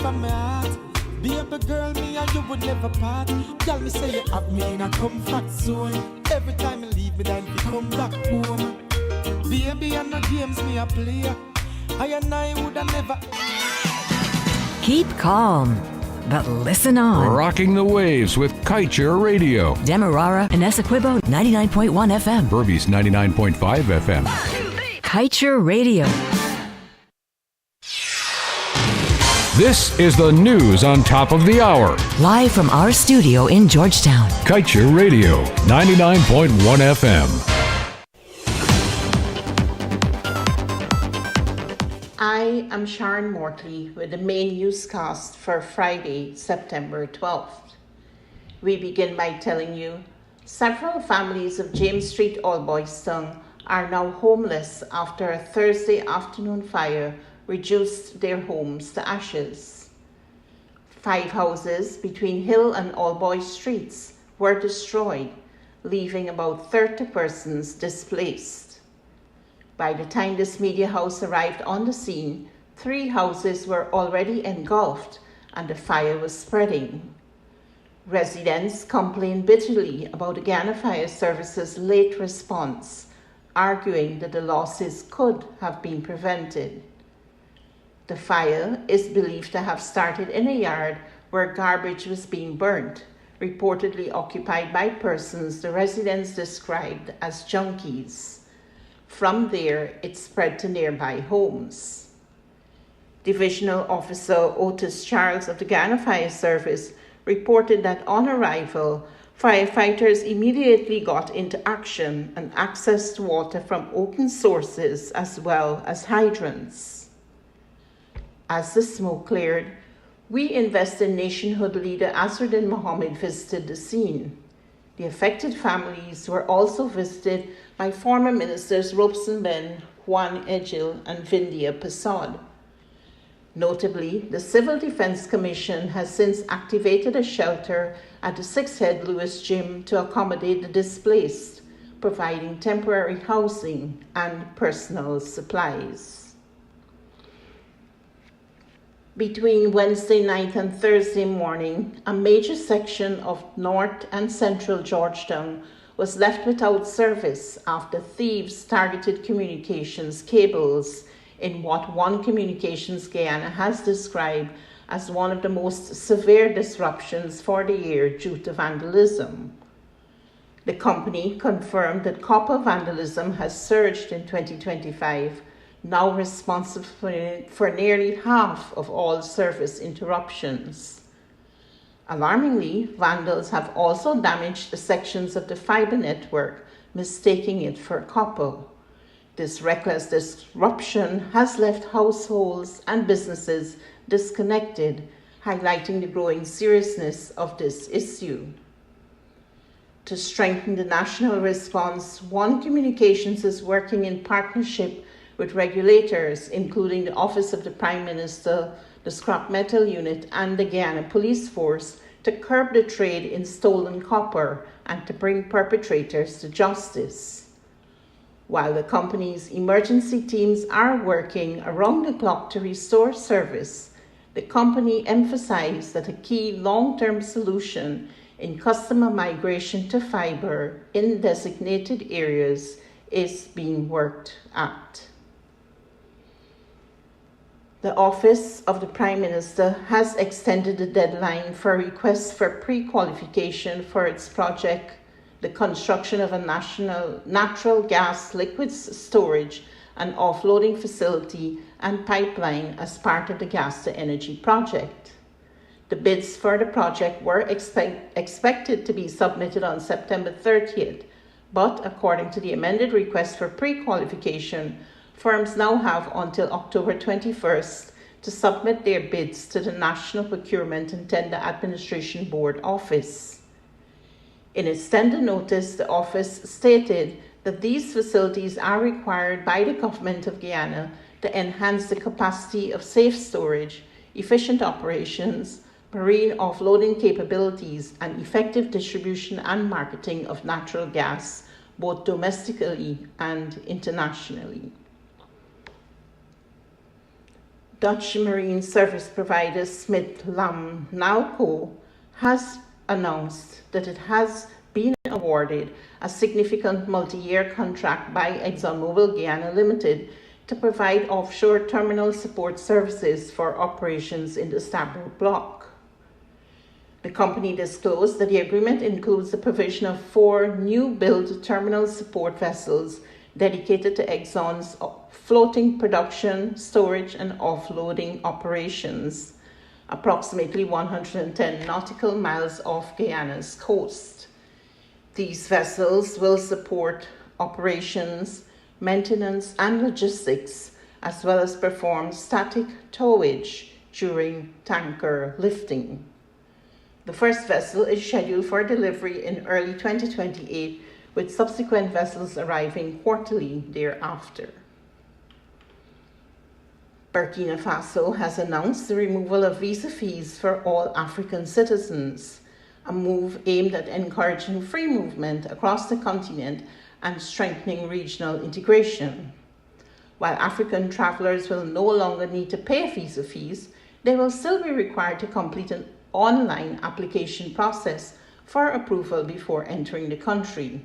from my heart. Baby girl, me and you would never part. Tell me say you have me in a comfort zone. Every time you leave me, then you come back home. Baby, and no games me a play. I and I would have never. Keep calm, but listen on. Rocking the waves with Kaieteur Radio. Demerara and Essequibo 99.1 FM. Berbice 99.5 FM. Kaieteur Radio. This is the news on top of the hour. Live from our studio in Georgetown. Kaieteur Radio 99.1 FM. I am Sharon Mortley with the main newscast for Friday, September 12th. We begin by telling you several families of James Street, Allboystown are now homeless after a Thursday afternoon fire reduced their homes to ashes. 5 houses between Hill and Allboy Streets were destroyed, leaving about 30 persons displaced. By the time this media house arrived on the scene, 3 houses were already engulfed and the fire was spreading. Residents complained bitterly about the Guyana Fire Service's late response, arguing that the losses could have been prevented. The fire is believed to have started in a yard where garbage was being burnt, reportedly occupied by persons the residents described as junkies. From there, it spread to nearby homes. Divisional Officer Otis Charles of the Guyana Fire Service reported that on arrival, firefighters immediately got into action and accessed water from open sources as well as hydrants. As the smoke cleared, we invested nationhood leader Azruddin Mohammed visited the scene. The affected families were also visited by former ministers Robeson Ben, Juan Egil, and Vindia Passad. Notably, the Civil Defense Commission has since activated a shelter at the Six Head Lewis Gym to accommodate the displaced, providing temporary housing and personal supplies. Between Wednesday night and Thursday morning, a major section of North and Central Georgetown was left without service after thieves targeted communications cables in what One Communications Guyana has described as one of the most severe disruptions for the year due to vandalism. The company confirmed that copper vandalism has surged in 2025, now responsible for nearly half of all service interruptions. Alarmingly, vandals have also damaged the sections of the fiber network, mistaking it for copper. This reckless disruption has left households and businesses disconnected, highlighting the growing seriousness of this issue. To strengthen the national response, One Communications is working in partnership with regulators, including the Office of the Prime Minister, the Scrap Metal Unit, and the Guyana Police Force, to curb the trade in stolen copper and to bring perpetrators to justice. While the company's emergency teams are working around the clock to restore service, the company emphasized that a key long-term solution in customer migration to fiber in designated areas is being worked at. The Office of the Prime Minister has extended the deadline for requests for pre-qualification for its project, the construction of a national natural gas liquids storage and offloading facility and pipeline as part of the Gas to Energy project. The bids for the project were expected to be submitted on September 30th, but according to the amended request for pre-qualification, firms now have until October 21st to submit their bids to the National Procurement and Tender Administration Board office. In its tender notice, the office stated that these facilities are required by the Government of Guyana to enhance the capacity of safe storage, efficient operations, marine offloading capabilities, and effective distribution and marketing of natural gas, both domestically and internationally. Dutch marine service provider Smith Lam Nauco has announced that it has been awarded a significant multi-year contract by ExxonMobil Guyana Limited to provide offshore terminal support services for operations in the Stabroek Block. The company disclosed that the agreement includes the provision of 4 new-build terminal support vessels dedicated to Exxon's floating production, storage, and offloading operations, approximately 110 nautical miles off Guyana's coast. These vessels will support operations, maintenance, and logistics, as well as perform static towage during tanker lifting. The first vessel is scheduled for delivery in early 2028, with subsequent vessels arriving quarterly thereafter. Burkina Faso has announced the removal of visa fees for all African citizens, a move aimed at encouraging free movement across the continent and strengthening regional integration. While African travelers will no longer need to pay visa fees, they will still be required to complete an online application process for approval before entering the country.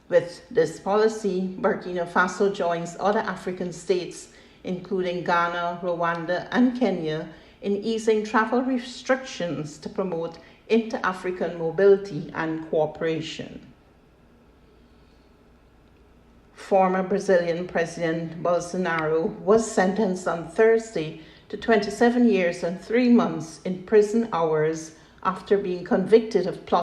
With this policy, Burkina Faso joins other African states, including Ghana, Rwanda, and Kenya, in easing travel restrictions to promote inter-African mobility and cooperation. Former Brazilian President Bolsonaro was sentenced on Thursday to 27 years and 3 months in prison hours after being convicted of plotting